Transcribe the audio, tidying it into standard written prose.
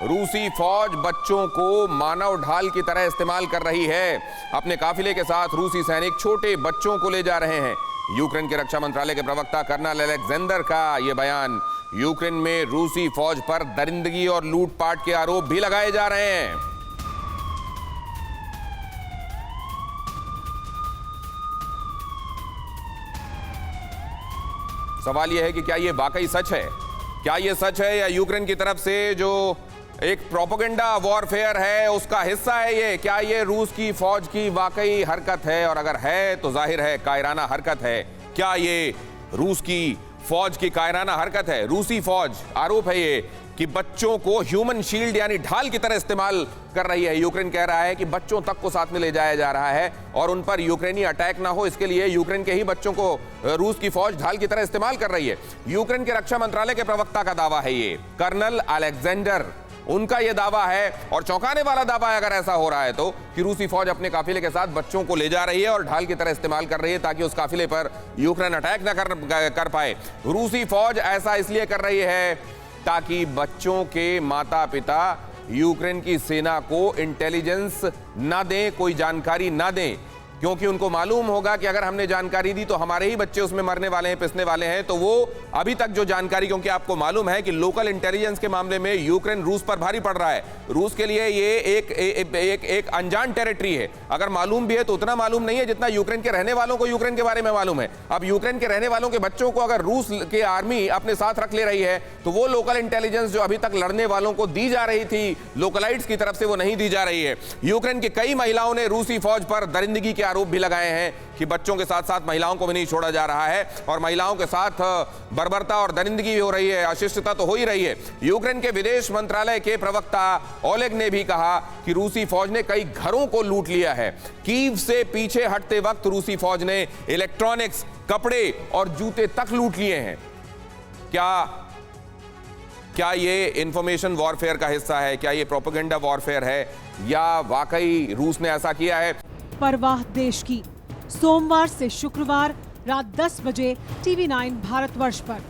रूसी फौज बच्चों को मानव ढाल की तरह इस्तेमाल कर रही है। अपने काफिले के साथ रूसी सैनिक छोटे बच्चों को ले जा रहे हैं। यूक्रेन के रक्षा मंत्रालय के प्रवक्ता कर्नल अलेक्जेंडर का यह बयान। यूक्रेन में रूसी फौज पर दरिंदगी और लूटपाट के आरोप भी लगाए जा रहे हैं। सवाल यह है कि क्या यह वाकई सच है? क्या यह सच है या यूक्रेन की तरफ से जो एक प्रोपेगेंडा वॉरफेयर है उसका हिस्सा है ये? क्या ये रूस की फौज की वाकई हरकत है? और अगर है तो जाहिर है कायराना हरकत है। क्या ये रूस की फौज की कायराना हरकत है? रूसी फौज, आरोप है ये कि बच्चों को ह्यूमन शील्ड यानी ढाल की तरह इस्तेमाल कर रही है। यूक्रेन कह रहा है कि बच्चों तक को साथ में ले जाया जा रहा है और उन पर यूक्रेनी अटैक ना हो इसके लिए यूक्रेन के ही बच्चों को रूस की फौज ढाल की तरह इस्तेमाल कर रही है। यूक्रेन के रक्षा मंत्रालय के प्रवक्ता का दावा है ये, कर्नल अलेक्जेंडर, उनका यह दावा है और चौंकाने वाला दावा है अगर ऐसा हो रहा है तो, कि रूसी फौज अपने काफिले के साथ बच्चों को ले जा रही है और ढाल की तरह इस्तेमाल कर रही है ताकि उस काफिले पर यूक्रेन अटैक ना कर पाए। रूसी फौज ऐसा इसलिए कर रही है ताकि बच्चों के माता पिता यूक्रेन की सेना को इंटेलिजेंस ना दें, कोई जानकारी ना दें, क्योंकि उनको मालूम होगा कि अगर हमने जानकारी दी तो हमारे ही बच्चे उसमें मरने वाले हैं, पिसने वाले हैं। तो वो अभी तक जो जानकारी, क्योंकि आपको मालूम है कि लोकल इंटेलिजेंस के मामले में यूक्रेन रूस पर भारी पड़ रहा है। रूस के लिए ये एक अनजान टेरिटरी है। अगर मालूम भी है तो उतना मालूम नहीं है जितना यूक्रेन के रहने वालों को यूक्रेन के बारे में मालूम है। अब यूक्रेन के रहने वालों के बच्चों को अगर रूस की आर्मी अपने साथ रख ले रही है तो वो लोकल इंटेलिजेंस जो अभी तक लड़ने वालों को दी जा रही थी लोकलाइट्स की तरफ से, वो नहीं दी जा रही है। यूक्रेन की कई महिलाओं ने रूसी फौज पर दरिंदगी के आरोप भी लगाए हैं कि बच्चों के साथ साथ महिलाओं को भी नहीं छोड़ा जा रहा है और महिलाओं के साथ बर्बरता और दरिंदगी हो रही है, अशिष्टता तो हो ही रही है। यूक्रेन के विदेश मंत्रालय के प्रवक्ता ओलेग ने भी कहा कि रूसी फौज ने कई घरों को लूट लिया है। कीव से पीछे हटते वक्त रूसी फौज ने इलेक्ट्रॉनिक्स, कपड़े और जूते तक लूट लिए हैं। क्या ये इंफॉर्मेशन वॉरफेयर का हिस्सा है? क्या ये प्रोपेगेंडा वॉरफेयर है या वाकई रूस ने ऐसा किया है? परवाह देश की, सोमवार से शुक्रवार रात 10 बजे TV9 भारतवर्ष पर।